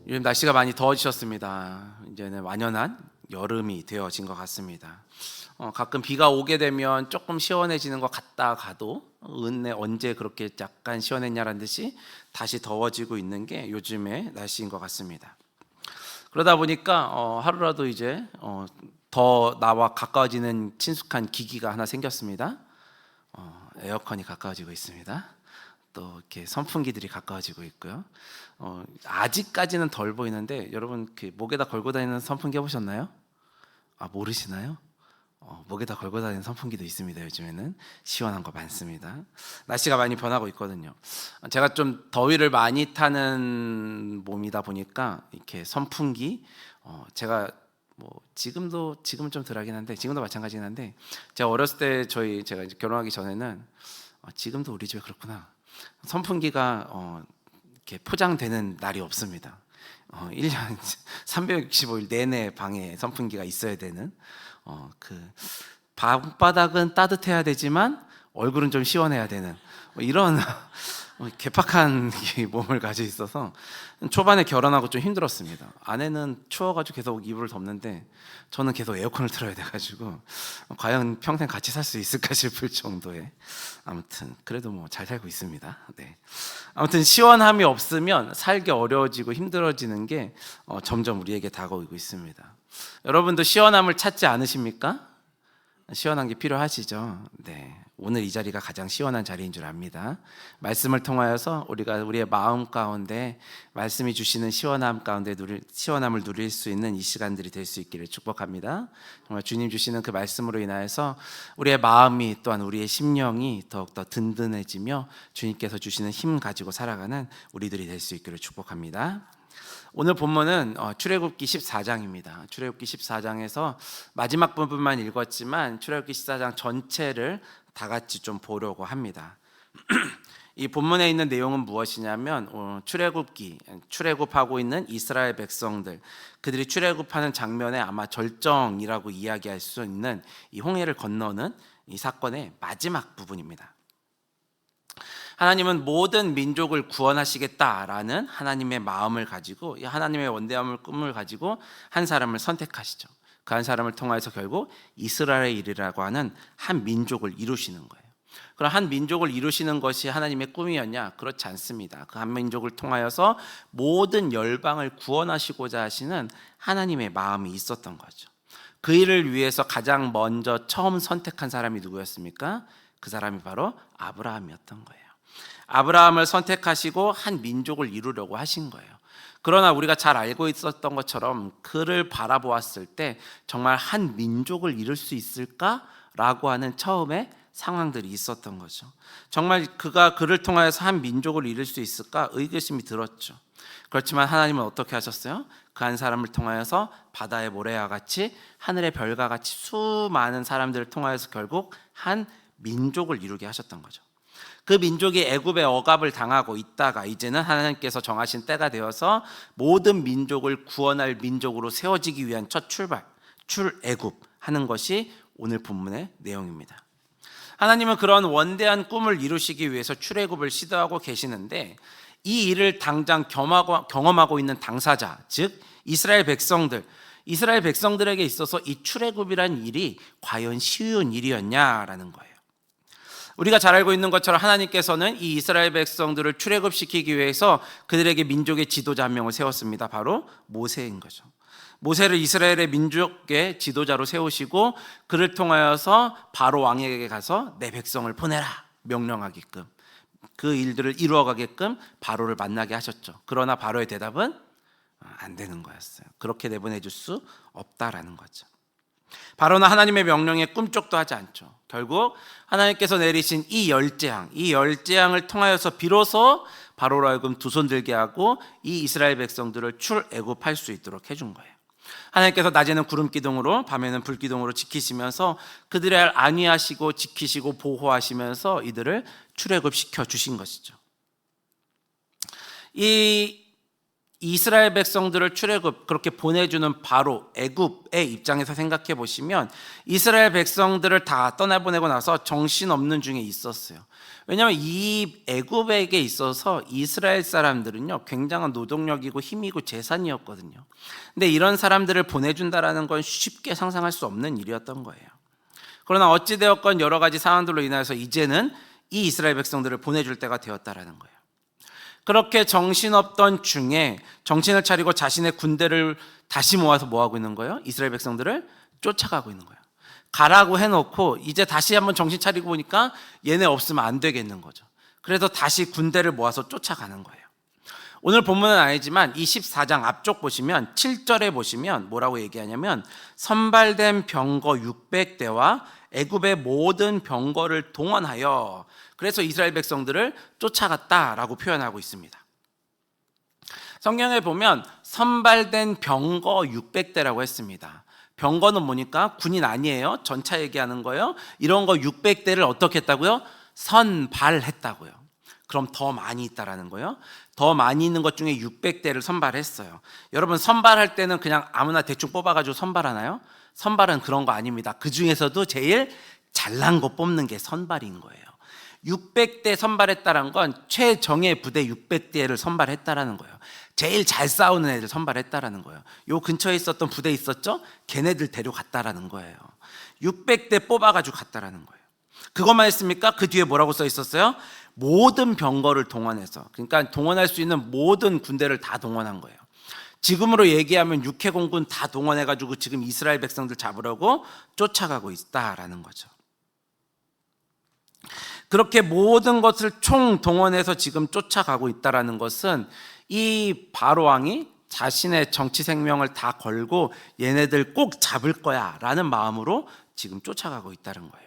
요즘 날씨가 많이 더워지셨습니다. 이제는 완연한 여름이 되어진 것 같습니다. 가끔 비가 오게 되면 조금 시원해지는 것 같다가도 은내 언제 그렇게 약간 시원했냐라는 듯이 다시 더워지고 있는 게 요즘의 날씨인 것 같습니다. 그러다 보니까 하루라도 이제 더 나와 가까워지는 친숙한 기기가 하나 생겼습니다. 에어컨이 가까워지고 있습니다. 또 이렇게 선풍기들이 가까워지고 있고요. 아직까지는 덜 보이는데 여러분 목에다 걸고 다니는 선풍기 해보셨나요? 모르시나요? 목에다 걸고 다니는 선풍기도 있습니다. 요즘에는 시원한 거 많습니다. 날씨가 많이 변하고 있거든요. 제가 좀 더위를 많이 타는 몸이다 보니까 이렇게 선풍기 제가 지금은 좀 덜하긴 한데 지금도 마찬가지긴 한데 제가 어렸을 때 제가 이제 결혼하기 전에는 지금도 우리 집에 그렇구나. 선풍기가 이렇게 포장되는 날이 없습니다. 1년 365일 내내 방에 선풍기가 있어야 되는 그 방바닥은 따뜻해야 되지만 얼굴은 좀 시원해야 되는 이런 개팍한 몸을 가지고 있어서 초반에 결혼하고 좀 힘들었습니다. 아내는 추워가지고 계속 이불을 덮는데 저는 계속 에어컨을 틀어야 돼가지고 과연 평생 같이 살 수 있을까 싶을 정도의, 아무튼 그래도 잘 살고 있습니다. 네. 아무튼 시원함이 없으면 살기 어려워지고 힘들어지는 게 점점 우리에게 다가오고 있습니다. 여러분도 시원함을 찾지 않으십니까? 시원한 게 필요하시죠? 네. 오늘 이 자리가 가장 시원한 자리인 줄 압니다. 말씀을 통하여서 우리가 우리의 마음 가운데 말씀이 주시는 시원함을 누릴 수 있는 이 시간들이 될 수 있기를 축복합니다. 정말 주님 주시는 그 말씀으로 인하여서 우리의 마음이 또한 우리의 심령이 더욱더 든든해지며 주님께서 주시는 힘 가지고 살아가는 우리들이 될 수 있기를 축복합니다. 오늘 본문은 출애굽기 14장입니다. 출애굽기 14장에서 마지막 부분만 읽었지만 출애굽기 14장 전체를 다 같이 좀 보려고 합니다. 이 본문에 있는 내용은 무엇이냐면 출애굽하고 있는 이스라엘 백성들, 그들이 출애굽하는 장면에 아마 절정이라고 이야기할 수 있는 이 홍해를 건너는 이 사건의 마지막 부분입니다. 하나님은 모든 민족을 구원하시겠다라는 하나님의 마음을 가지고, 이 하나님의 원대함을 꿈을 가지고 한 사람을 선택하시죠. 그 한 사람을 통해서 결국 이스라엘이라고 하는 한 민족을 이루시는 거예요. 그럼 한 민족을 이루시는 것이 하나님의 꿈이었냐? 그렇지 않습니다. 그 한 민족을 통하여서 모든 열방을 구원하시고자 하시는 하나님의 마음이 있었던 거죠. 그 일을 위해서 가장 먼저 처음 선택한 사람이 누구였습니까? 그 사람이 바로 아브라함이었던 거예요. 아브라함을 선택하시고 한 민족을 이루려고 하신 거예요. 그러나 우리가 잘 알고 있었던 것처럼 그를 바라보았을 때 정말 한 민족을 이룰 수 있을까라고 하는 처음에 상황들이 있었던 거죠. 정말 그를 통하여서 한 민족을 이룰 수 있을까 의구심이 들었죠. 그렇지만 하나님은 어떻게 하셨어요? 그 한 사람을 통하여서 바다의 모래와 같이 하늘의 별과 같이 수많은 사람들을 통하여서 결국 한 민족을 이루게 하셨던 거죠. 그 민족이 애굽의 억압을 당하고 있다가 이제는 하나님께서 정하신 때가 되어서 모든 민족을 구원할 민족으로 세워지기 위한 첫 출애굽하는 것이 오늘 본문의 내용입니다. 하나님은 그런 원대한 꿈을 이루시기 위해서 출애굽을 시도하고 계시는데, 이 일을 당장 경험하고 있는 당사자, 즉 이스라엘 백성들에게 있어서 이 출애굽이란 일이 과연 쉬운 일이었냐라는 거예요. 우리가 잘 알고 있는 것처럼 하나님께서는 이 이스라엘 백성들을 출애굽시키기 위해서 그들에게 민족의 지도자 한 명을 세웠습니다. 바로 모세인 거죠. 모세를 이스라엘의 민족의 지도자로 세우시고 그를 통하여서 바로 왕에게 가서 내 백성을 보내라 명령하게끔, 그 일들을 이루어가게끔 바로를 만나게 하셨죠. 그러나 바로의 대답은 안 되는 거였어요. 그렇게 내보내줄 수 없다라는 거죠. 바로는 하나님의 명령에 꿈쩍도 하지 않죠. 결국 하나님께서 내리신 이 열재앙을 통하여서 비로소 바로로 하여금 두 손 들게 하고 이 이스라엘 백성들을 출애굽할 수 있도록 해준 거예요. 하나님께서 낮에는 구름 기둥으로 밤에는 불 기둥으로 지키시면서 그들을 안위하시고 지키시고 보호하시면서 이들을 출애굽시켜 주신 것이죠. 이 이스라엘 백성들을 출애굽 그렇게 보내주는 바로 애굽의 입장에서 생각해 보시면 이스라엘 백성들을 다 떠나보내고 나서 정신없는 중에 있었어요. 왜냐하면 이 애굽에게 있어서 이스라엘 사람들은요 굉장한 노동력이고 힘이고 재산이었거든요. 근데 이런 사람들을 보내준다라는 건 쉽게 상상할 수 없는 일이었던 거예요. 그러나 어찌되었건 여러 가지 상황들로 인해서 이제는 이 이스라엘 백성들을 보내줄 때가 되었다라는 거예요. 그렇게 정신없던 중에 정신을 차리고 자신의 군대를 다시 모아서 뭐하고 있는 거예요? 이스라엘 백성들을 쫓아가고 있는 거예요. 가라고 해놓고 이제 다시 한번 정신 차리고 보니까 얘네 없으면 안 되겠는 거죠. 그래서 다시 군대를 모아서 쫓아가는 거예요. 오늘 본문은 아니지만 이 14장 앞쪽 보시면 7절에 보시면 뭐라고 얘기하냐면 선발된 병거 600대와 애굽의 모든 병거를 동원하여 그래서 이스라엘 백성들을 쫓아갔다라고 표현하고 있습니다. 성경에 보면 선발된 병거 600대라고 했습니다. 병거는 뭐니까 군인 아니에요. 전차 얘기하는 거예요. 이런 거 600대를 어떻게 했다고요? 선발했다고요. 그럼 더 많이 있다라는 거예요. 더 많이 있는 것 중에 600대를 선발했어요. 여러분 선발할 때는 그냥 아무나 대충 뽑아가지고 선발하나요? 선발은 그런 거 아닙니다. 그 중에서도 제일 잘난 거 뽑는 게 선발인 거예요. 600대 선발했다는 건 최정예 부대 600대를 선발했다라는 거예요. 제일 잘 싸우는 애들 선발했다라는 거예요. 요 근처에 있었던 부대 있었죠? 걔네들 데려갔다라는 거예요. 600대 뽑아가지고 갔다라는 거예요. 그것만 했습니까? 그 뒤에 뭐라고 써 있었어요? 모든 병거를 동원해서, 그러니까 동원할 수 있는 모든 군대를 다 동원한 거예요. 지금으로 얘기하면 육해공군 다 동원해가지고 지금 이스라엘 백성들 잡으려고 쫓아가고 있다라는 거죠. 그렇게 모든 것을 총동원해서 지금 쫓아가고 있다라는 것은 이 바로 왕이 자신의 정치 생명을 다 걸고 얘네들 꼭 잡을 거야 라는 마음으로 지금 쫓아가고 있다는 거예요.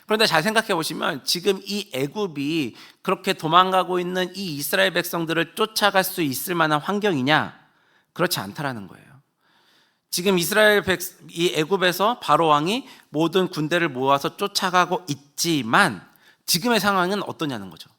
그런데 잘 생각해 보시면 지금 이 애굽이 그렇게 도망가고 있는 이 이스라엘 백성들을 쫓아갈 수 있을 만한 환경이냐? 그렇지 않다라는 거예요. 지금 이 애굽에서 바로 왕이 모든 군대를 모아서 쫓아가고 있지만 지금의 상황은 어떠냐는 거죠.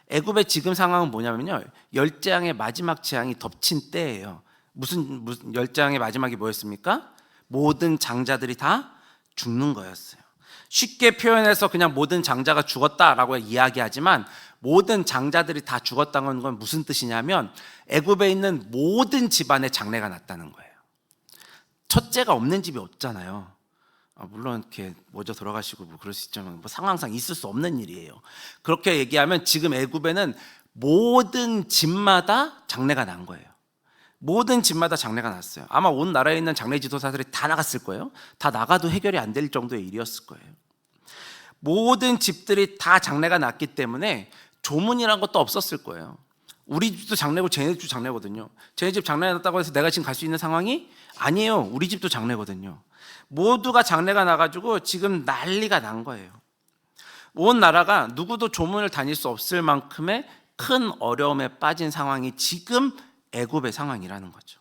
애굽의 지금 상황은 뭐냐면요, 열재앙의 마지막 재앙이 덮친 때예요. 무슨 열재앙의 마지막이 뭐였습니까? 모든 장자들이 다 죽는 거였어요. 쉽게 표현해서 그냥 모든 장자가 죽었다라고 이야기하지만 모든 장자들이 다 죽었다는 건 무슨 뜻이냐면 애굽에 있는 모든 집안에 장례가 났다는 거예요. 첫째가 없는 집이 없잖아요. 물론 이렇게 먼저 돌아가시고 뭐 그럴 수 있지만 뭐 상황상 있을 수 없는 일이에요. 그렇게 얘기하면 지금 애굽에는 모든 집마다 장례가 난 거예요. 모든 집마다 장례가 났어요. 아마 온 나라에 있는 장례 지도사들이 다 나갔을 거예요. 다 나가도 해결이 안 될 정도의 일이었을 거예요. 모든 집들이 다 장례가 났기 때문에 조문이란 것도 없었을 거예요. 우리 집도 장례고 쟤네 집도 장례거든요. 쟤네 집 장례 났다고 해서 내가 지금 갈 수 있는 상황이 아니에요. 우리 집도 장례거든요. 모두가 장례가 나가지고 지금 난리가 난 거예요. 온 나라가 누구도 조문을 다닐 수 없을 만큼의 큰 어려움에 빠진 상황이 지금 애굽의 상황이라는 거죠.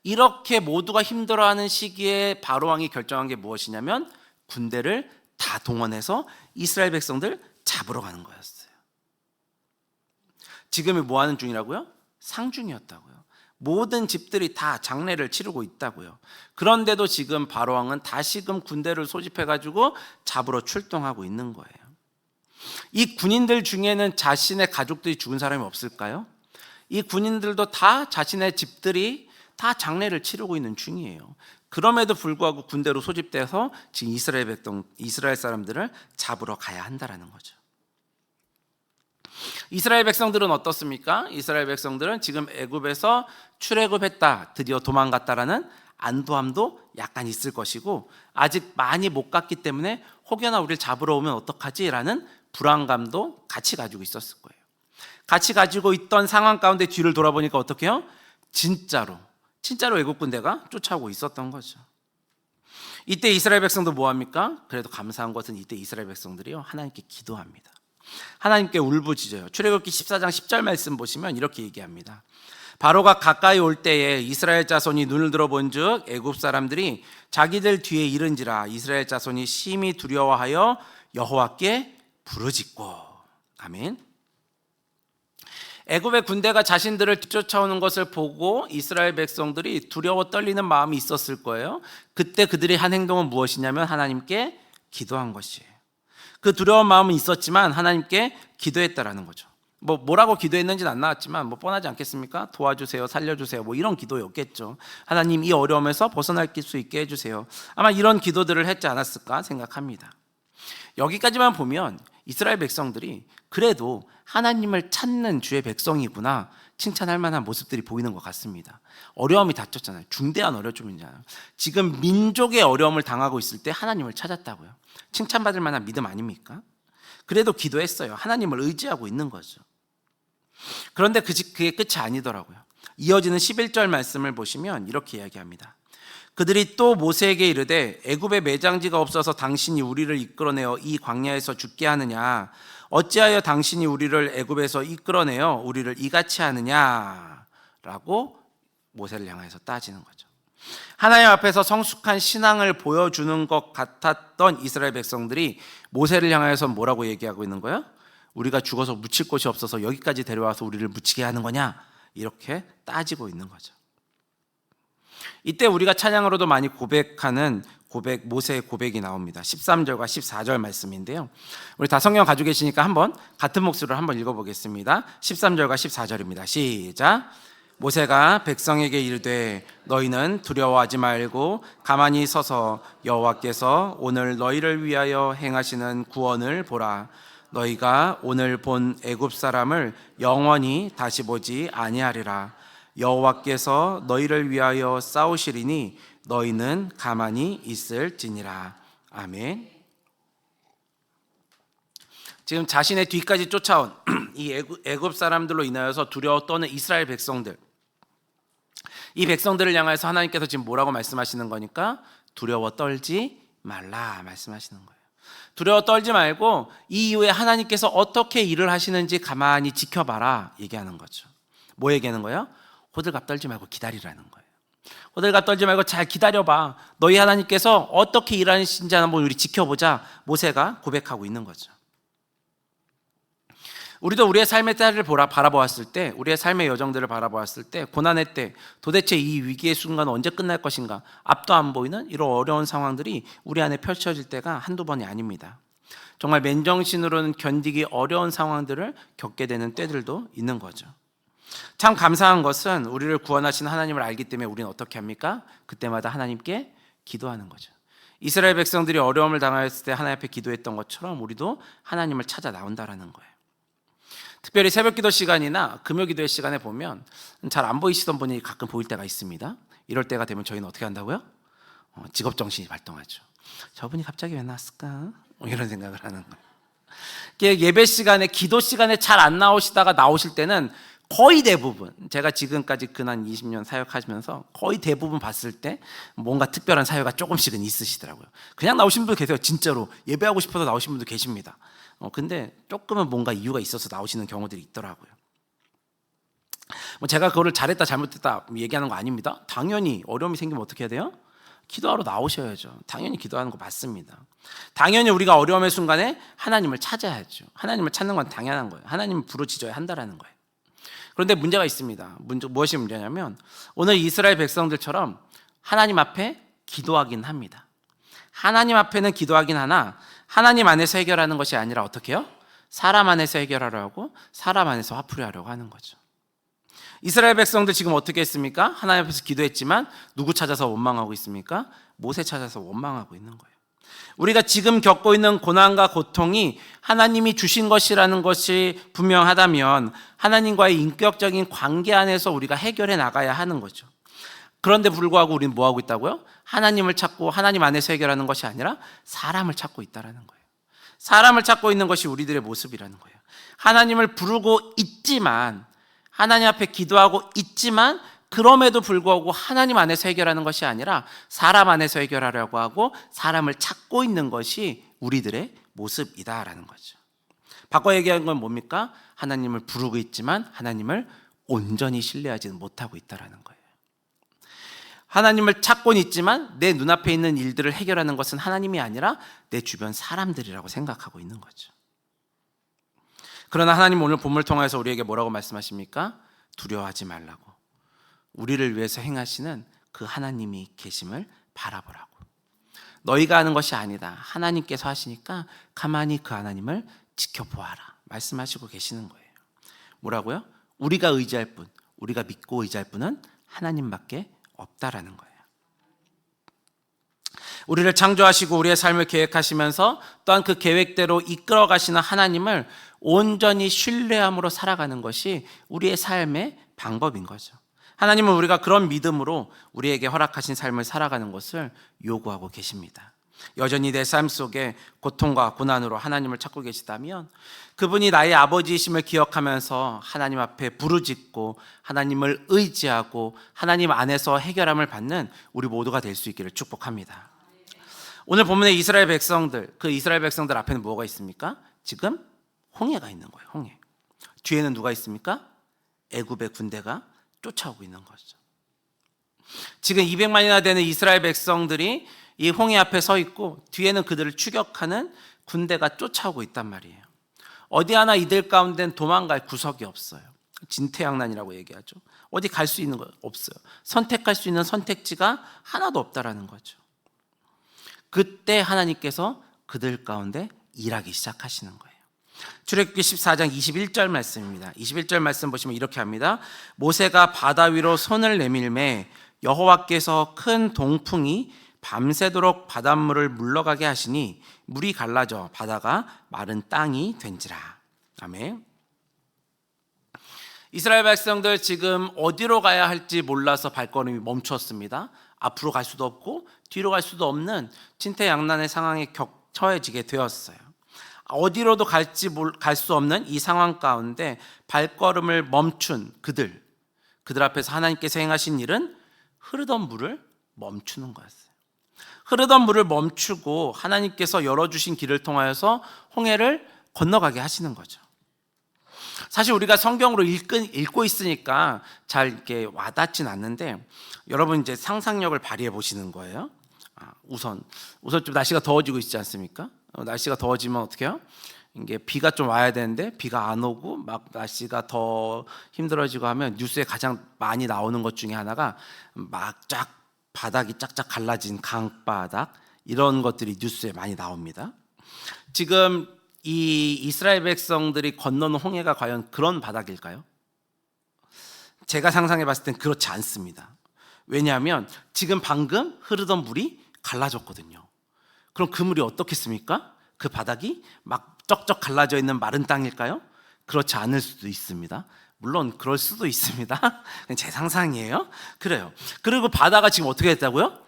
이렇게 모두가 힘들어하는 시기에 바로왕이 결정한 게 무엇이냐면 군대를 다 동원해서 이스라엘 백성들 잡으러 가는 거였어요. 지금이 뭐 하는 중이라고요? 상중이었다고요. 모든 집들이 다 장례를 치르고 있다고요. 그런데도 지금 바로왕은 다시금 군대를 소집해가지고 잡으러 출동하고 있는 거예요. 이 군인들 중에는 자신의 가족들이 죽은 사람이 없을까요? 이 군인들도 다 자신의 집들이 다 장례를 치르고 있는 중이에요. 그럼에도 불구하고 군대로 소집돼서 지금 이스라엘 사람들을 잡으러 가야 한다라는 거죠. 이스라엘 백성들은 어떻습니까? 이스라엘 백성들은 지금 애굽에서 출애굽했다, 드디어 도망갔다라는 안도함도 약간 있을 것이고 아직 많이 못 갔기 때문에 혹여나 우리를 잡으러 오면 어떡하지라는 불안감도 같이 가지고 있었을 거예요. 같이 가지고 있던 상황 가운데 뒤를 돌아보니까 어떻게 해요? 진짜로 애굽 군대가 쫓아오고 있었던 거죠. 이때 이스라엘 백성도 뭐합니까? 그래도 감사한 것은 이때 이스라엘 백성들이요 하나님께 기도합니다. 하나님께 울부짖어요. 출애굽기 14장 10절 말씀 보시면 이렇게 얘기합니다. 바로가 가까이 올 때에 이스라엘 자손이 눈을 들어본즉 애굽 사람들이 자기들 뒤에 이른지라 이스라엘 자손이 심히 두려워하여 여호와께 부르짖고. 아멘. 애굽의 군대가 자신들을 쫓아오는 것을 보고 이스라엘 백성들이 두려워 떨리는 마음이 있었을 거예요. 그때 그들이 한 행동은 무엇이냐면 하나님께 기도한 것이에요. 그 두려운 마음은 있었지만 하나님께 기도했다라는 거죠. 뭐라고 기도했는지는 안 나왔지만 뻔하지 않겠습니까? 도와주세요, 살려주세요, 이런 기도였겠죠. 하나님, 이 어려움에서 벗어날 수 있게 해주세요. 아마 이런 기도들을 했지 않았을까 생각합니다. 여기까지만 보면 이스라엘 백성들이 그래도 하나님을 찾는 주의 백성이구나 칭찬할 만한 모습들이 보이는 것 같습니다. 어려움이 닥쳤잖아요. 중대한 어려움이잖아요. 지금 민족의 어려움을 당하고 있을 때 하나님을 찾았다고요. 칭찬받을 만한 믿음 아닙니까? 그래도 기도했어요. 하나님을 의지하고 있는 거죠. 그런데 그게 끝이 아니더라고요. 이어지는 11절 말씀을 보시면 이렇게 이야기합니다. 그들이 또 모세에게 이르되 애굽에 매장지가 없어서 당신이 우리를 이끌어내어 이 광야에서 죽게 하느냐? 어찌하여 당신이 우리를 애굽에서 이끌어내어 우리를 이같이 하느냐? 라고 모세를 향해서 따지는 거죠. 하나님 앞에서 성숙한 신앙을 보여주는 것 같았던 이스라엘 백성들이 모세를 향해서 뭐라고 얘기하고 있는 거예요? 우리가 죽어서 묻힐 곳이 없어서 여기까지 데려와서 우리를 묻히게 하는 거냐? 이렇게 따지고 있는 거죠. 이때 우리가 찬양으로도 많이 고백하는 모세의 고백이 나옵니다. 13절과 14절 말씀인데요. 우리 다 성경 가지고 계시니까 한번 같은 목소리로 한번 읽어보겠습니다. 13절과 14절입니다. 시작. 모세가 백성에게 이르되 너희는 두려워하지 말고 가만히 서서 여호와께서 오늘 너희를 위하여 행하시는 구원을 보라. 너희가 오늘 본 애굽 사람을 영원히 다시 보지 아니하리라. 여호와께서 너희를 위하여 싸우시리니 너희는 가만히 있을지니라. 아멘. 지금 자신의 뒤까지 쫓아온 이 애굽 사람들로 인하여서 두려워 떠는 이스라엘 백성들, 이 백성들을 향해서 하나님께서 지금 뭐라고 말씀하시는 거니까? 두려워 떨지 말라 말씀하시는 거예요. 두려워 떨지 말고 이 이후에 하나님께서 어떻게 일을 하시는지 가만히 지켜봐라 얘기하는 거죠. 뭐 얘기하는 거예요? 호들갑 떨지 말고 기다리라는 거예요. 호들갑 떨지 말고 잘 기다려봐. 너희 하나님께서 어떻게 일하시는지 한번 우리 지켜보자. 모세가 고백하고 있는 거죠. 우리도 우리의 삶의 때를 바라보았을 때, 우리의 삶의 여정들을 바라보았을 때, 고난의 때, 도대체 이 위기의 순간은 언제 끝날 것인가? 앞도 안 보이는 이런 어려운 상황들이 우리 안에 펼쳐질 때가 한두 번이 아닙니다. 정말 맨정신으로는 견디기 어려운 상황들을 겪게 되는 때들도 있는 거죠. 참 감사한 것은 우리를 구원하신 하나님을 알기 때문에 우리는 어떻게 합니까? 그때마다 하나님께 기도하는 거죠. 이스라엘 백성들이 어려움을 당했을 때 하나님 앞에 기도했던 것처럼 우리도 하나님을 찾아 나온다라는 거예요. 특별히 새벽기도 시간이나 금요기도의 시간에 보면 잘 안 보이시던 분이 가끔 보일 때가 있습니다. 이럴 때가 되면 저희는 어떻게 한다고요? 직업정신이 발동하죠. 저분이 갑자기 왜 나왔을까? 이런 생각을 하는 거예요. 예배 시간에, 기도 시간에 잘 안 나오시다가 나오실 때는 거의 대부분, 제가 지금까지 근한 20년 사역하시면서 거의 대부분 봤을 때 뭔가 특별한 사유가 조금씩은 있으시더라고요. 그냥 나오신 분도 계세요. 진짜로 예배하고 싶어서 나오신 분도 계십니다. 근데 조금은 뭔가 이유가 있어서 나오시는 경우들이 있더라고요. 제가 그거를 잘했다 잘못했다 얘기하는 거 아닙니다. 당연히 어려움이 생기면 어떻게 해야 돼요? 기도하러 나오셔야죠. 당연히 기도하는 거 맞습니다. 당연히 우리가 어려움의 순간에 하나님을 찾아야죠. 하나님을 찾는 건 당연한 거예요. 하나님을 부르짖어야 한다라는 거예요. 그런데 문제가 있습니다. 무엇이 문제냐면 오늘 이스라엘 백성들처럼 하나님 앞에 기도하긴 합니다. 하나님 앞에는 기도하긴 하나 하나님 안에서 해결하는 것이 아니라 어떻게 해요? 사람 안에서 해결하려고, 사람 안에서 화풀이 하려고 하는 거죠. 이스라엘 백성들 지금 어떻게 했습니까? 하나님 앞에서 기도했지만 누구 찾아서 원망하고 있습니까? 모세 찾아서 원망하고 있는 거예요. 우리가 지금 겪고 있는 고난과 고통이 하나님이 주신 것이라는 것이 분명하다면 하나님과의 인격적인 관계 안에서 우리가 해결해 나가야 하는 거죠. 그런데 불구하고 우리는 뭐 하고 있다고요? 하나님을 찾고 하나님 안에서 해결하는 것이 아니라 사람을 찾고 있다는 거예요. 사람을 찾고 있는 것이 우리들의 모습이라는 거예요. 하나님을 부르고 있지만, 하나님 앞에 기도하고 있지만 그럼에도 불구하고 하나님 안에서 해결하는 것이 아니라 사람 안에서 해결하려고 하고 사람을 찾고 있는 것이 우리들의 모습이다라는 거죠. 바꿔 얘기하는 건 뭡니까? 하나님을 부르고 있지만 하나님을 온전히 신뢰하지는 못하고 있다라는 거예요. 하나님을 찾고는 있지만 내 눈앞에 있는 일들을 해결하는 것은 하나님이 아니라 내 주변 사람들이라고 생각하고 있는 거죠. 그러나 하나님 오늘 본문을 통해서 우리에게 뭐라고 말씀하십니까? 두려워하지 말라고. 우리를 위해서 행하시는 그 하나님이 계심을 바라보라고. 너희가 하는 것이 아니다. 하나님께서 하시니까 가만히 그 하나님을 지켜보아라 말씀하시고 계시는 거예요. 뭐라고요? 우리가 의지할 분, 우리가 믿고 의지할 분은 하나님밖에 없다라는 거예요. 우리를 창조하시고 우리의 삶을 계획하시면서 또한 그 계획대로 이끌어 가시는 하나님을 온전히 신뢰함으로 살아가는 것이 우리의 삶의 방법인 거죠. 하나님은 우리가 그런 믿음으로 우리에게 허락하신 삶을 살아가는 것을 요구하고 계십니다. 여전히 내 삶 속에 고통과 고난으로 하나님을 찾고 계시다면 그분이 나의 아버지이심을 기억하면서 하나님 앞에 부르짖고 하나님을 의지하고 하나님 안에서 해결함을 받는 우리 모두가 될 수 있기를 축복합니다. 오늘 본문의 이스라엘 백성들, 그 이스라엘 백성들 앞에는 뭐가 있습니까? 지금 홍해가 있는 거예요. 홍해. 뒤에는 누가 있습니까? 애굽의 군대가 쫓아오고 있는 거죠. 지금 200만이나 되는 이스라엘 백성들이 이 홍해 앞에 서 있고 뒤에는 그들을 추격하는 군대가 쫓아오고 있단 말이에요. 어디 하나 이들 가운데는 도망갈 구석이 없어요. 진퇴양난이라고 얘기하죠. 어디 갈 수 있는 거 없어요. 선택할 수 있는 선택지가 하나도 없다라는 거죠. 그때 하나님께서 그들 가운데 일하기 시작하시는 거예요. 출애굽기 14장 21절 말씀입니다. 21절 말씀 보시면 이렇게 합니다. 모세가 바다 위로 손을 내밀매 여호와께서 큰 동풍이 밤새도록 바닷물을 물러가게 하시니 물이 갈라져 바다가 마른 땅이 된지라. 아멘. 이스라엘 백성들 지금 어디로 가야 할지 몰라서 발걸음이 멈췄습니다. 앞으로 갈 수도 없고 뒤로 갈 수도 없는 진퇴양난의 상황에 처해지게 되었어요. 어디로도 갈 수 없는 이 상황 가운데 발걸음을 멈춘 그들 앞에서 하나님께서 행하신 일은 흐르던 물을 멈추는 거였어요. 흐르던 물을 멈추고 하나님께서 열어주신 길을 통하여서 홍해를 건너가게 하시는 거죠. 사실 우리가 성경으로 읽고 있으니까 잘 이렇게 와닿진 않는데 여러분 이제 상상력을 발휘해 보시는 거예요. 우선 좀 날씨가 더워지고 있지 않습니까? 날씨가 더워지면 어떻게 해요? 이게 비가 좀 와야 되는데 비가 안 오고 막 날씨가 더 힘들어지고 하면 뉴스에 가장 많이 나오는 것 중에 하나가 막 바닥이 쫙쫙 갈라진 강바닥, 이런 것들이 뉴스에 많이 나옵니다. 지금 이 이스라엘 백성들이 건너는 홍해가 과연 그런 바닥일까요? 제가 상상해 봤을 땐 그렇지 않습니다. 왜냐하면 지금 방금 흐르던 물이 갈라졌거든요. 그럼 그 물이 어떻겠습니까? 그 바닥이 막 쩍쩍 갈라져 있는 마른 땅일까요? 그렇지 않을 수도 있습니다. 물론 그럴 수도 있습니다. 그냥 제 상상이에요. 그래요. 그리고 바다가 지금 어떻게 됐다고요?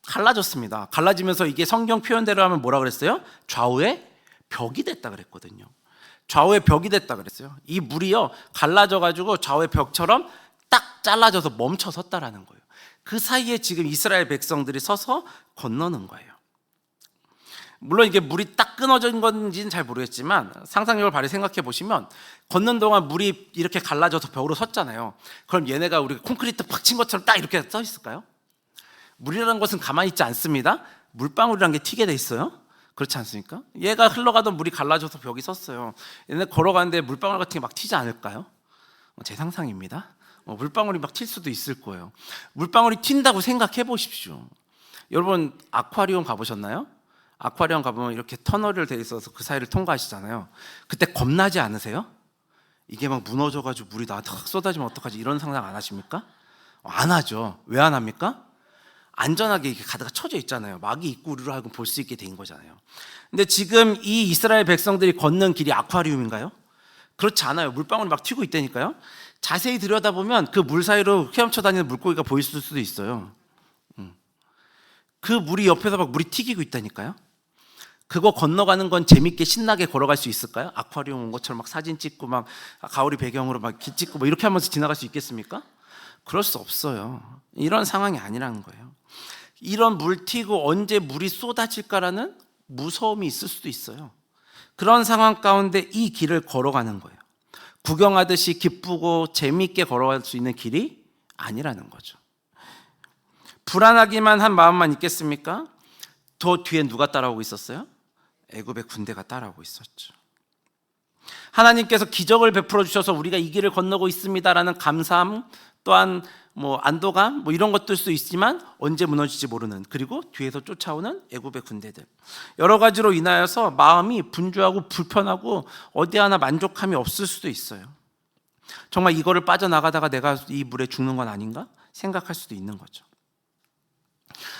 갈라졌습니다. 갈라지면서 이게 성경 표현대로 하면 뭐라 그랬어요? 좌우에 벽이 됐다 그랬거든요. 좌우에 벽이 됐다 그랬어요. 이 물이요 갈라져 가지고 좌우의 벽처럼 딱 잘라져서 멈춰 섰다라는 거예요. 그 사이에 지금 이스라엘 백성들이 서서 건너는 거예요. 물론 이게 물이 딱 끊어진 건지는 잘 모르겠지만 상상력을 발휘 생각해 보시면 걷는 동안 물이 이렇게 갈라져서 벽으로 섰잖아요. 그럼 얘네가 우리 콘크리트 팍 친 것처럼 딱 이렇게 서 있을까요? 물이라는 것은 가만히 있지 않습니다. 물방울이라는 게 튀게 돼 있어요. 그렇지 않습니까? 얘가 흘러가던 물이 갈라져서 벽이 섰어요. 얘네 걸어가는데 물방울 같은 게 막 튀지 않을까요? 제 상상입니다. 물방울이 막 튈 수도 있을 거예요. 물방울이 튄다고 생각해 보십시오. 여러분 아쿠아리움 가보셨나요? 아쿠아리움 가보면 이렇게 터널을 돼 있어서 그 사이를 통과하시잖아요. 그때 겁나지 않으세요? 이게 막 무너져가지고 물이 나한테 확 쏟아지면 어떡하지? 이런 상상 안 하십니까? 안 하죠. 왜 안 합니까? 안전하게 이렇게 가다가 쳐져 있잖아요. 막이 있고 우리로 하여금 볼 수 있게 된 거잖아요. 근데 지금 이 이스라엘 백성들이 걷는 길이 아쿠아리움인가요? 그렇지 않아요. 물방울이 막 튀고 있다니까요. 자세히 들여다보면 그 물 사이로 헤엄쳐 다니는 물고기가 보일 수도 있어요. 그 물이 옆에서 막 물이 튀기고 있다니까요. 그거 건너가는 건 재밌게 신나게 걸어갈 수 있을까요? 아쿠아리움 온 것처럼 막 사진 찍고 막 가오리 배경으로 막 기 찍고 뭐 이렇게 하면서 지나갈 수 있겠습니까? 그럴 수 없어요. 이런 상황이 아니라는 거예요. 이런 물 튀고 언제 물이 쏟아질까라는 무서움이 있을 수도 있어요. 그런 상황 가운데 이 길을 걸어가는 거예요. 구경하듯이 기쁘고 재미있게 걸어갈 수 있는 길이 아니라는 거죠. 불안하기만 한 마음만 있겠습니까? 더 뒤에 누가 따라오고 있었어요? 애굽의 군대가 따라오고 있었죠. 하나님께서 기적을 베풀어 주셔서 우리가 이 길을 건너고 있습니다라는 감사함, 또한 안도감 이런 것들 수 있지만 언제 무너질지 모르는, 그리고 뒤에서 쫓아오는 애굽의 군대들, 여러 가지로 인하여서 마음이 분주하고 불편하고 어디 하나 만족함이 없을 수도 있어요. 정말 이거를 빠져나가다가 내가 이 물에 죽는 건 아닌가 생각할 수도 있는 거죠.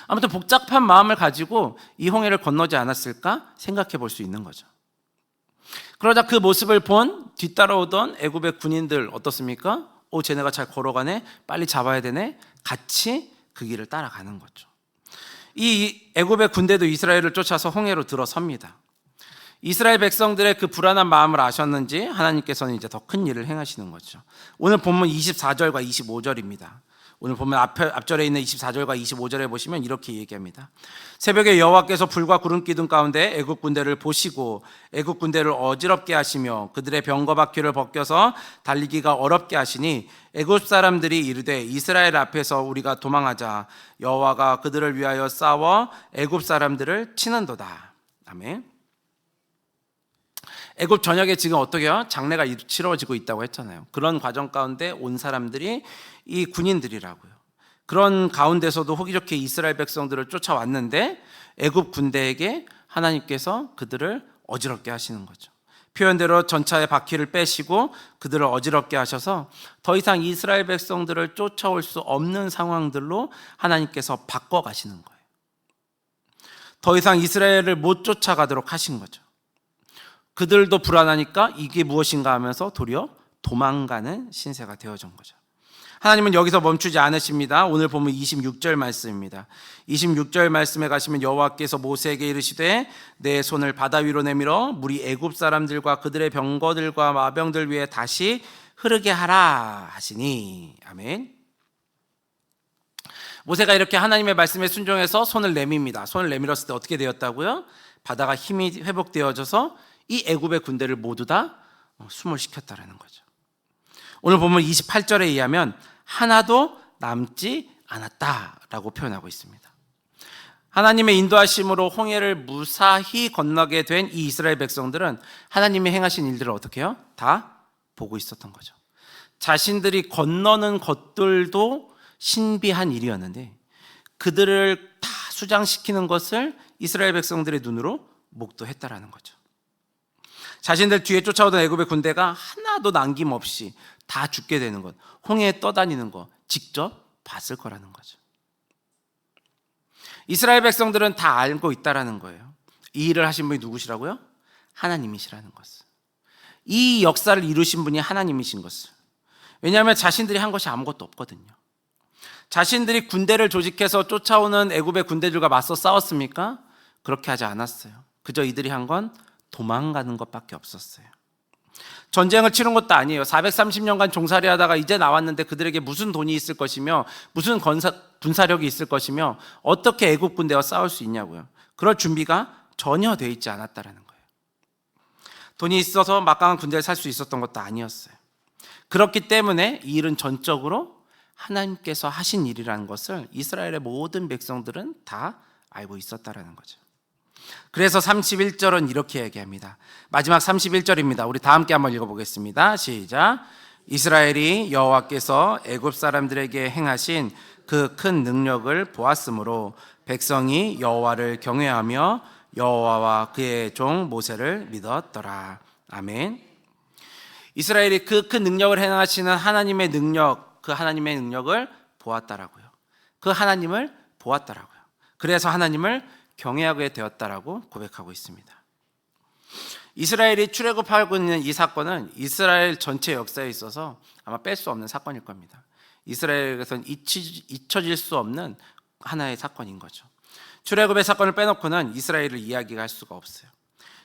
아무튼 복잡한 마음을 가지고 이 홍해를 건너지 않았을까 생각해 볼 수 있는 거죠. 그러자 그 모습을 본 뒤따라오던 애굽의 군인들 어떻습니까? 쟤네가 잘 걸어가네, 빨리 잡아야 되네, 같이 그 길을 따라가는 거죠. 이 애굽의 군대도 이스라엘을 쫓아서 홍해로 들어섭니다. 이스라엘 백성들의 그 불안한 마음을 아셨는지 하나님께서는 이제 더 큰 일을 행하시는 거죠. 오늘 본문 24절과 25절입니다. 오늘 보면 앞절에 있는 24절과 25절에 보시면 이렇게 얘기합니다. 새벽에 여호와께서 불과 구름 기둥 가운데 애굽 군대를 보시고 애굽 군대를 어지럽게 하시며 그들의 병거 바퀴를 벗겨서 달리기가 어렵게 하시니 애굽 사람들이 이르되 이스라엘 앞에서 우리가 도망하자. 여호와가 그들을 위하여 싸워 애굽 사람들을 치는도다. 아멘. 애굽 전역에 지금 어떻게요? 장례가 치러지고 있다고 했잖아요. 그런 과정 가운데 온 사람들이 이 군인들이라고요. 그런 가운데서도 호기 좋게 이스라엘 백성들을 쫓아왔는데 애굽 군대에게 하나님께서 그들을 어지럽게 하시는 거죠. 표현대로 전차의 바퀴를 빼시고 그들을 어지럽게 하셔서 더 이상 이스라엘 백성들을 쫓아올 수 없는 상황들로 하나님께서 바꿔가시는 거예요. 더 이상 이스라엘을 못 쫓아가도록 하신 거죠. 그들도 불안하니까 이게 무엇인가 하면서 도리어 도망가는 신세가 되어진 거죠. 하나님은 여기서 멈추지 않으십니다. 오늘 보면 26절 말씀입니다. 26절 말씀에 가시면 여호와께서 모세에게 이르시되 내 손을 바다 위로 내밀어 물이 애굽 사람들과 그들의 병거들과 마병들 위에 다시 흐르게 하라 하시니. 아멘. 모세가 이렇게 하나님의 말씀에 순종해서 손을 내밉니다. 손을 내밀었을 때 어떻게 되었다고요? 바다가 힘이 회복되어져서 이 애굽의 군대를 모두 다 숨을 시켰다라는 거죠. 오늘 보면 28절에 의하면 하나도 남지 않았다라고 표현하고 있습니다. 하나님의 인도하심으로 홍해를 무사히 건너게 된 이 이스라엘 백성들은 하나님이 행하신 일들을 어떻게 해요? 다 보고 있었던 거죠. 자신들이 건너는 것들도 신비한 일이었는데 그들을 다 수장시키는 것을 이스라엘 백성들의 눈으로 목도했다라는 거죠. 자신들 뒤에 쫓아오던 애굽의 군대가 하나도 남김없이 다 죽게 되는 것, 홍해에 떠다니는 것 직접 봤을 거라는 거죠. 이스라엘 백성들은 다 알고 있다라는 거예요. 이 일을 하신 분이 누구시라고요? 하나님이시라는 것을. 이 역사를 이루신 분이 하나님이신 것을. 왜냐하면 자신들이 한 것이 아무것도 없거든요. 자신들이 군대를 조직해서 쫓아오는 애굽의 군대들과 맞서 싸웠습니까? 그렇게 하지 않았어요. 그저 이들이 한 건 도망가는 것밖에 없었어요. 전쟁을 치른 것도 아니에요. 430년간 종살이 하다가 이제 나왔는데 그들에게 무슨 돈이 있을 것이며 무슨 군사력이 있을 것이며 어떻게 애국 군대와 싸울 수 있냐고요. 그럴 준비가 전혀 돼 있지 않았다라는 거예요. 돈이 있어서 막강한 군대를 살 수 있었던 것도 아니었어요. 그렇기 때문에 이 일은 전적으로 하나님께서 하신 일이라는 것을 이스라엘의 모든 백성들은 다 알고 있었다라는 거죠. 그래서 31절은 이렇게 얘기합니다. 마지막 31절입니다. 우리 다 함께 한번 읽어보겠습니다. 시작. 이스라엘이 여호와께서 애굽 사람들에게 행하신 그 큰 능력을 보았으므로 백성이 여호와를 경외하며 여호와와 그의 종 모세를 믿었더라. 아멘. 이스라엘이 그 큰 능력을 행하시는 하나님의 능력, 그 하나님의 능력을 보았다라고요. 그 하나님을 보았다라고요. 그래서 하나님을 경외하게 되었다라고 고백하고 있습니다. 이스라엘이 출애굽하고 있는 이 사건은 이스라엘 전체 역사에 있어서 아마 뺄 수 없는 사건일 겁니다. 이스라엘에서는 잊혀질 수 없는 하나의 사건인 거죠. 출애굽의 사건을 빼놓고는 이스라엘을 이야기할 수가 없어요.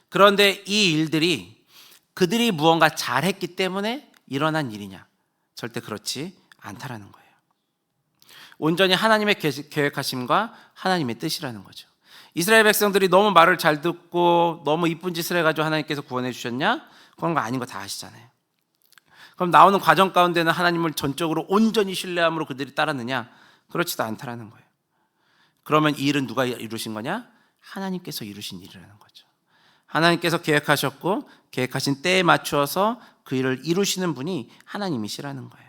그런데 이 일들이 그들이 무언가 잘했기 때문에 일어난 일이냐? 절대 그렇지 않다라는 거예요. 온전히 하나님의 계획하심과 하나님의 뜻이라는 거죠. 이스라엘 백성들이 너무 말을 잘 듣고 너무 이쁜 짓을 해가지고 하나님께서 구원해 주셨냐? 그런 거 아닌 거 다 아시잖아요. 그럼 나오는 과정 가운데는 하나님을 전적으로 온전히 신뢰함으로 그들이 따랐느냐? 그렇지도 않다라는 거예요. 그러면 이 일은 누가 이루신 거냐? 하나님께서 이루신 일이라는 거죠. 하나님께서 계획하셨고 계획하신 때에 맞추어서 그 일을 이루시는 분이 하나님이시라는 거예요.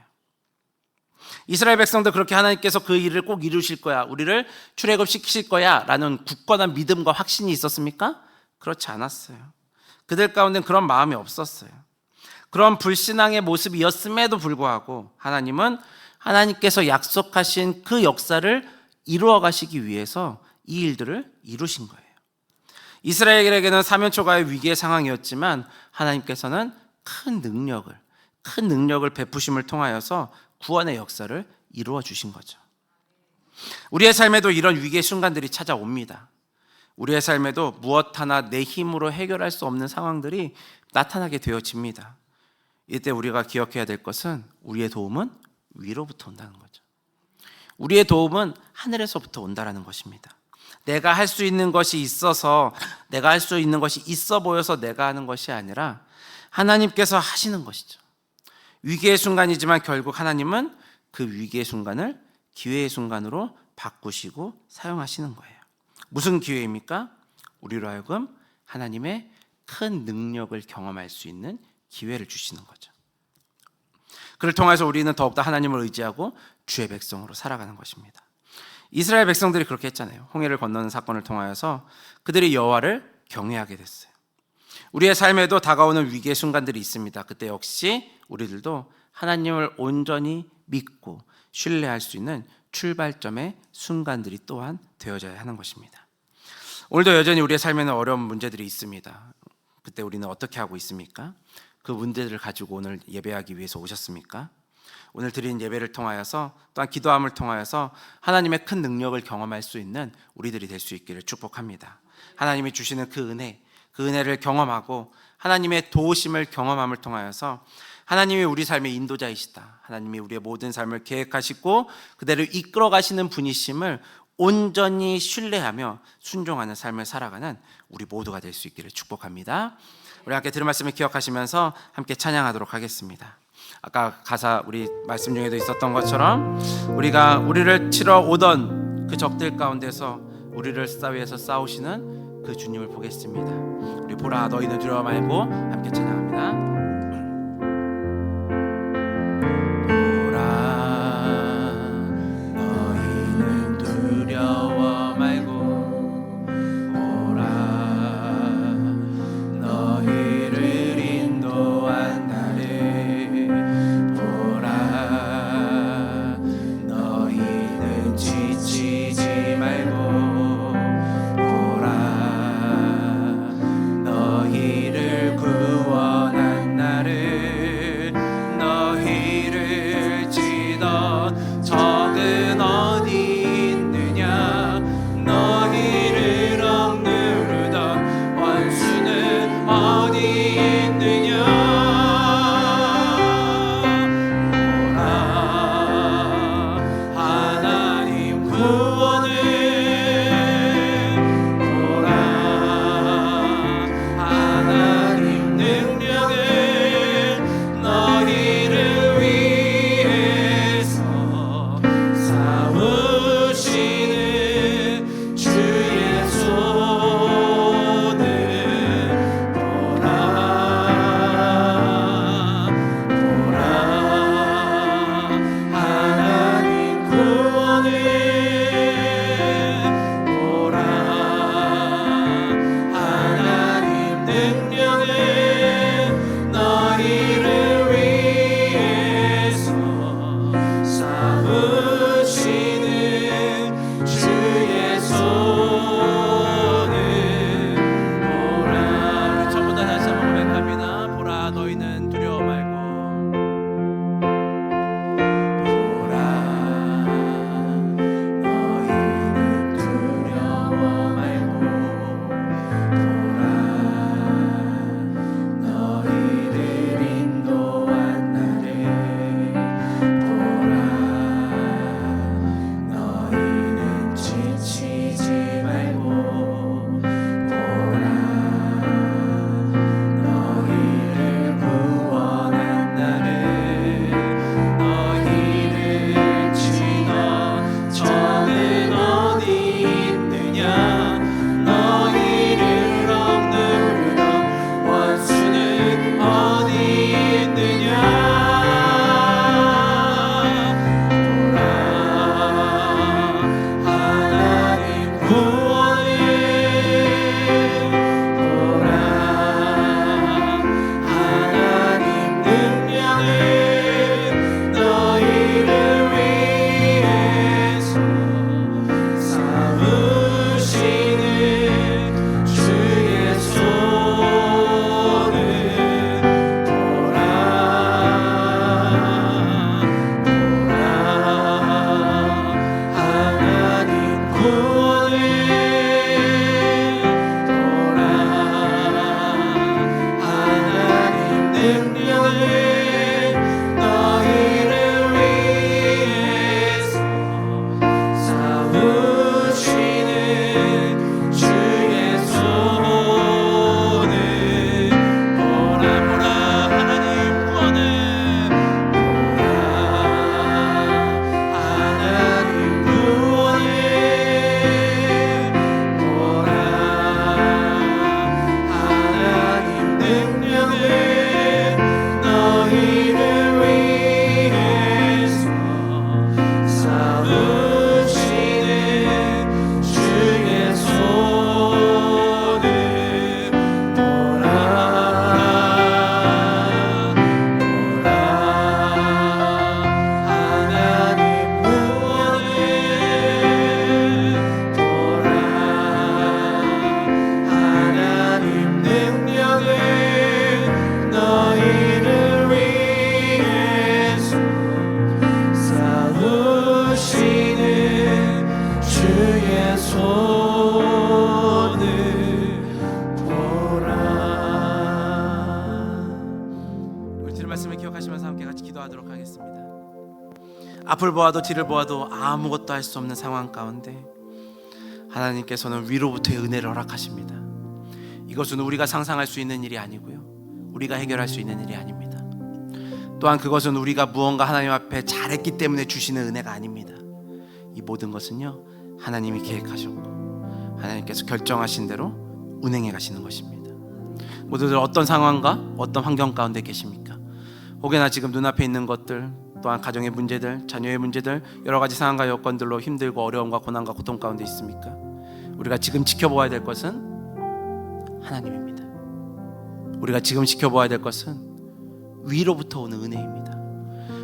이스라엘 백성도 그렇게 하나님께서 그 일을 꼭 이루실 거야, 우리를 출애굽시키실 거야 라는 굳건한 믿음과 확신이 있었습니까? 그렇지 않았어요. 그들 가운데는 그런 마음이 없었어요. 그런 불신앙의 모습이었음에도 불구하고 하나님은 하나님께서 약속하신 그 역사를 이루어 가시기 위해서 이 일들을 이루신 거예요. 이스라엘에게는 사면 초과의 위기의 상황이었지만 하나님께서는 큰 능력을 베푸심을 통하여서 구원의 역사를 이루어 주신 거죠. 우리의 삶에도 이런 위기의 순간들이 찾아옵니다. 우리의 삶에도 무엇 하나 내 힘으로 해결할 수 없는 상황들이 나타나게 되어집니다. 이때 우리가 기억해야 될 것은 우리의 도움은 위로부터 온다는 거죠. 우리의 도움은 하늘에서부터 온다는 것입니다. 내가 할 수 있는 것이 있어서, 내가 할 수 있는 것이 있어 보여서 내가 하는 것이 아니라 하나님께서 하시는 것이죠. 위기의 순간이지만 결국 하나님은 그 위기의 순간을 기회의 순간으로 바꾸시고 사용하시는 거예요. 무슨 기회입니까? 우리로 하여금 하나님의 큰 능력을 경험할 수 있는 기회를 주시는 거죠. 그를 통해서 우리는 더욱더 하나님을 의지하고 주의 백성으로 살아가는 것입니다. 이스라엘 백성들이 그렇게 했잖아요. 홍해를 건너는 사건을 통하여서 그들이 여호와를 경외하게 됐어요. 우리의 삶에도 다가오는 위기의 순간들이 있습니다. 그때 역시 우리들도 하나님을 온전히 믿고 신뢰할 수 있는 출발점의 순간들이 또한 되어져야 하는 것입니다. 오늘도 여전히 우리의 삶에는 어려운 문제들이 있습니다. 그때 우리는 어떻게 하고 있습니까? 그 문제들을 가지고 오늘 예배하기 위해서 오셨습니까? 오늘 드린 예배를 통하여서 또한 기도함을 통하여서 하나님의 큰 능력을 경험할 수 있는 우리들이 될 수 있기를 축복합니다. 하나님이 주시는 그 은혜를 경험하고 하나님의 도우심을 경험함을 통하여서 하나님이 우리 삶의 인도자이시다, 하나님이 우리의 모든 삶을 계획하시고 그대로 이끌어 가시는 분이심을 온전히 신뢰하며 순종하는 삶을 살아가는 우리 모두가 될 수 있기를 축복합니다. 우리 함께 들은 말씀을 기억하시면서 함께 찬양하도록 하겠습니다. 아까 가사 우리 말씀 중에도 있었던 것처럼 우리가 우리를 치러 오던 그 적들 가운데서 우리를 위해서 싸우시는 그 주님을 보겠습니다. 우리 보라 너희는 두려워 말고 함께 찬양합니다. 기도하시면서 함께 같이 기도하도록 하겠습니다. 앞을 보아도 뒤를 보아도 아무것도 할 수 없는 상황 가운데 하나님께서는 위로부터의 은혜를 허락하십니다. 이것은 우리가 상상할 수 있는 일이 아니고요, 우리가 해결할 수 있는 일이 아닙니다. 또한 그것은 우리가 무언가 하나님 앞에 잘했기 때문에 주시는 은혜가 아닙니다. 이 모든 것은요, 하나님이 계획하셨고 하나님께서 결정하신 대로 운행해 가시는 것입니다. 모두들 어떤 상황과 어떤 환경 가운데 계십니까? 혹여나 지금 눈앞에 있는 것들, 또한 가정의 문제들, 자녀의 문제들, 여러 가지 상황과 여건들로 힘들고 어려움과 고난과 고통 가운데 있습니까? 우리가 지금 지켜보아야 될 것은 하나님입니다. 우리가 지금 지켜보아야 될 것은 위로부터 오는 은혜입니다.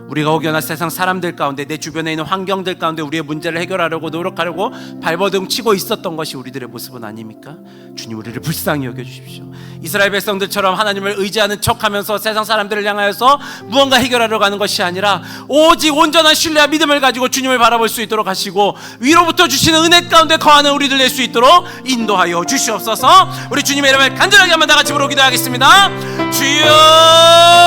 우리가 혹여나 세상 사람들 가운데, 내 주변에 있는 환경들 가운데 우리의 문제를 해결하려고 노력하려고 발버둥 치고 있었던 것이 우리들의 모습은 아닙니까? 주님, 우리를 불쌍히 여겨주십시오. 이스라엘 백성들처럼 하나님을 의지하는 척하면서 세상 사람들을 향하여서 무언가 해결하려고 하는 것이 아니라 오직 온전한 신뢰와 믿음을 가지고 주님을 바라볼 수 있도록 하시고 위로부터 주시는 은혜 가운데 거하는 우리들 될 수 있도록 인도하여 주시옵소서. 우리 주님의 이름을 간절하게 한번 다 같이 부르고 기도하겠습니다. 주여!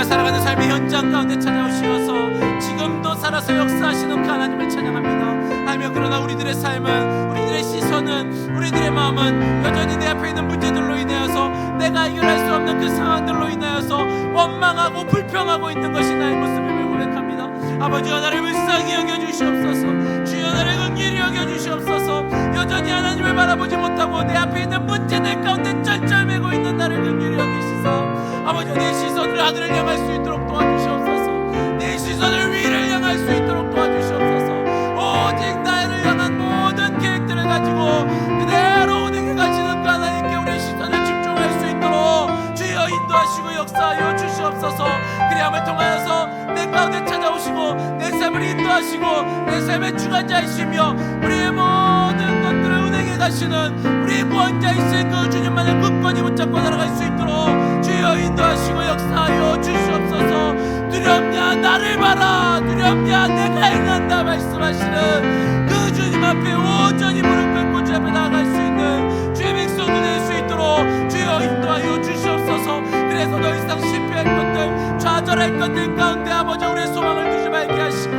살아가는 삶의 현장 가운데 찾아오시어서 지금도 살아서 역사하시는 그 하나님을 찬양합니다. 하며 그러나 우리들의 삶은, 우리들의 시선은, 우리들의 마음은 여전히 내 앞에 있는 문제들로 인하여서, 내가 해결할 수 없는 그 상황들로 인하여서 원망하고 불평하고 있는 것이 나의 모습임을 고백합니다. 아버지가 나를 불쌍히 여겨주시옵소서. 주여 나를 긍휼히 여겨주시옵소서. 여전히 하나님을 바라보지 못하고 내 앞에 있는 문제들 가운데 쩔쩔매고 있는 나를 긍휼히 여기시사 아버지, 내 시선을 하늘을 향할 수 있도록 도와주시옵소서. 내 시선을 위를 향할 수 있도록 도와주시옵소서. 오직 나를 향한 모든 계획들을 가지고 그대로 운행해 가시는 그 하나님께 우리의 시선을 집중할 수 있도록 주여 인도하시고 역사하여 주시옵소서. 그리함을 통하여서 내 가운데 찾아오시고 내 삶을 인도하시고 내 삶의 주관자이시며 우리의 모든 것들을 운행해 가시는 우리의 구원자이신 그 주님만을 굳건히 붙잡고 살아갈 수 있도록 주여 인도하시고 역사하여 주시옵소서. 두렵냐 나를 봐라, 두렵냐 내가 행한다 말씀하시는 그 주님 앞에 온전히 무릎 꿇고 주 앞에 나아갈 수 있는 주의 백성들 될 수 있도록 주여 인도하여 주시옵소서. 그래서 더 이상 실패할 것들, 좌절할 것들 가운데 아버지 우리의 소망을 두지 말게 하시고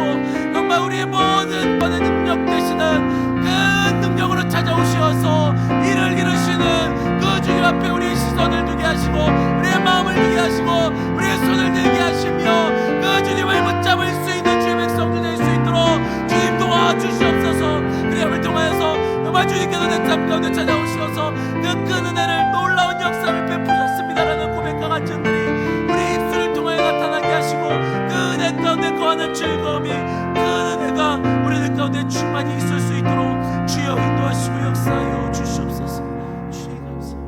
정말 우리의 모든 번의 능력 되시는 그 능력으로 찾아오시어서 일을 이루시는 그 주님 앞에 우리의 시선을 두게 하시고 우리의 마음을 두게 하시고 우리의 손을 들게 하시며 그 주님을 붙잡을 수 있는 주의 백성들 될 수 있도록 주님 도와주시옵소서. 그리함을 통하여서 정말 주님께서 내 삶 가운데 찾아오시어서 그 큰 은혜를, 놀라운 역사를 베푸셨습니다라는 고백과 같이 우리 입술을 통하여 나타나게 하시고 그 은혜 가운데 거하는 즐거움이, 그 은혜가 우리들 가운데 충만히 있을 수 있도록 주여 인도하시고 역사하여 주시옵소서. 주님 감사합니다.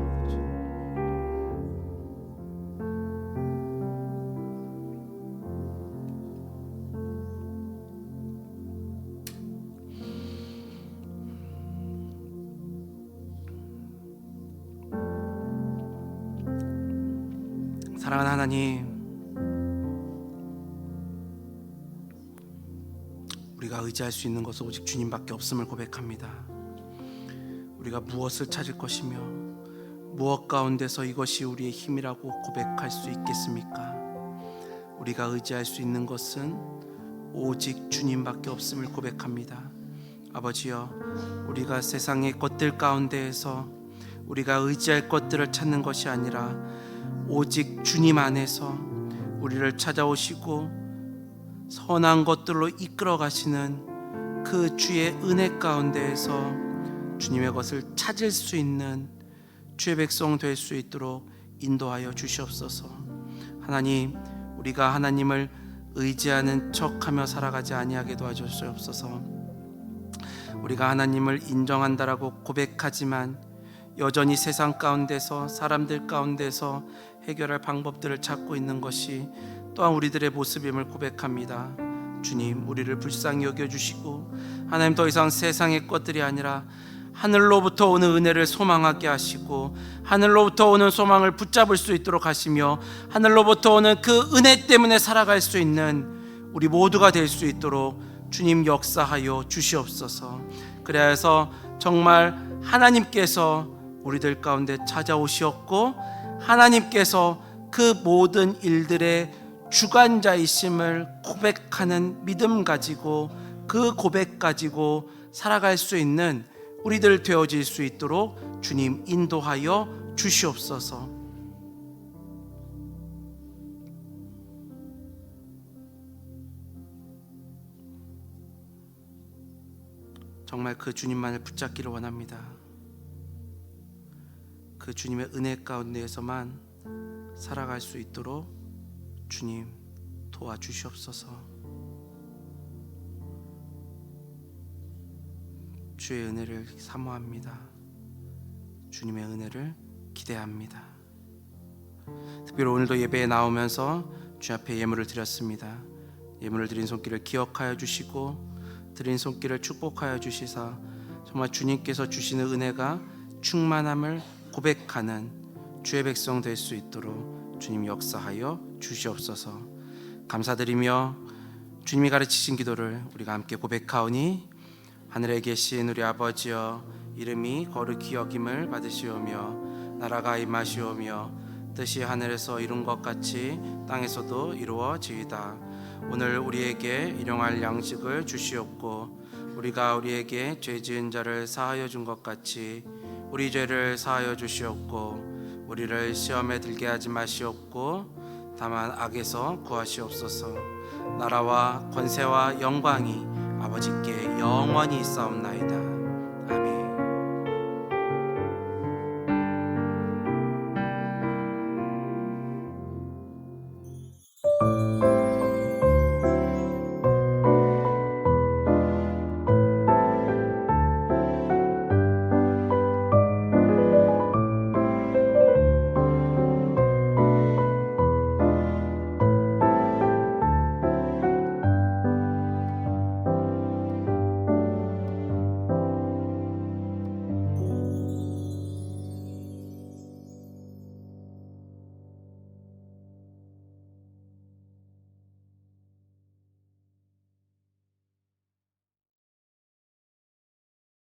사랑하는 하나님, 우리가 의지할 수 있는 것은 오직 주님밖에 없음을 고백합니다. 우리가 무엇을 찾을 것이며 무엇 가운데서 이것이 우리의 힘이라고 고백할 수 있겠습니까? 우리가 의지할 수 있는 것은 오직 주님밖에 없음을 고백합니다. 아버지여, 우리가 세상의 것들 가운데에서 우리가 의지할 것들을 찾는 것이 아니라 오직 주님 안에서 우리를 찾아오시고 선한 것들로 이끌어 가시는 그 주의 은혜 가운데에서 주님의 것을 찾을 수 있는 주의 백성 될 수 있도록 인도하여 주시옵소서. 하나님, 우리가 하나님을 의지하는 척하며 살아가지 아니하게 도와주시옵소서. 우리가 하나님을 인정한다라고 고백하지만 여전히 세상 가운데서, 사람들 가운데서 해결할 방법들을 찾고 있는 것이 또한 우리들의 모습임을 고백합니다. 주님, 우리를 불쌍히 여겨주시고 하나님, 더 이상 세상의 것들이 아니라 하늘로부터 오는 은혜를 소망하게 하시고 하늘로부터 오는 소망을 붙잡을 수 있도록 하시며 하늘로부터 오는 그 은혜 때문에 살아갈 수 있는 우리 모두가 될 수 있도록 주님 역사하여 주시옵소서. 그래서 정말 하나님께서 우리들 가운데 찾아오시었고 하나님께서 그 모든 일들의 주관자이심을 고백하는 믿음 가지고 그 고백 가지고 살아갈 수 있는 우리들 되어질 수 있도록 주님 인도하여 주시옵소서. 정말 그 주님만을 붙잡기를 원합니다. 그 주님의 은혜 가운데에서만 살아갈 수 있도록 주님 도와주시옵소서. 주의 은혜를 사모합니다. 주님의 은혜를 기대합니다. 특별히 오늘도 예배에 나오면서 주 앞에 예물을 드렸습니다. 예물을 드린 손길을 기억하여 주시고 드린 손길을 축복하여 주시사 정말 주님께서 주시는 은혜가 충만함을 고백하는 주의 백성 될 수 있도록 주님 역사하여 주시옵소서. 감사드리며 주님이 가르치신 기도를 우리가 함께 고백하오니 하늘에 계신 우리 아버지여 이름이 거룩히 여김을 받으시오며 나라가 임하시오며 뜻이 하늘에서 이룬 것 같이 땅에서도 이루어지이다. 오늘 우리에게 일용할 양식을 주시옵고 우리가 우리에게 죄 지은 자를 사하여 준 것 같이 우리 죄를 사하여 주시옵고 우리를 시험에 들게 하지 마시옵고 다만 악에서 구하시옵소서. 나라와 권세와 영광이 아버지께 영원히 있사옵나이다.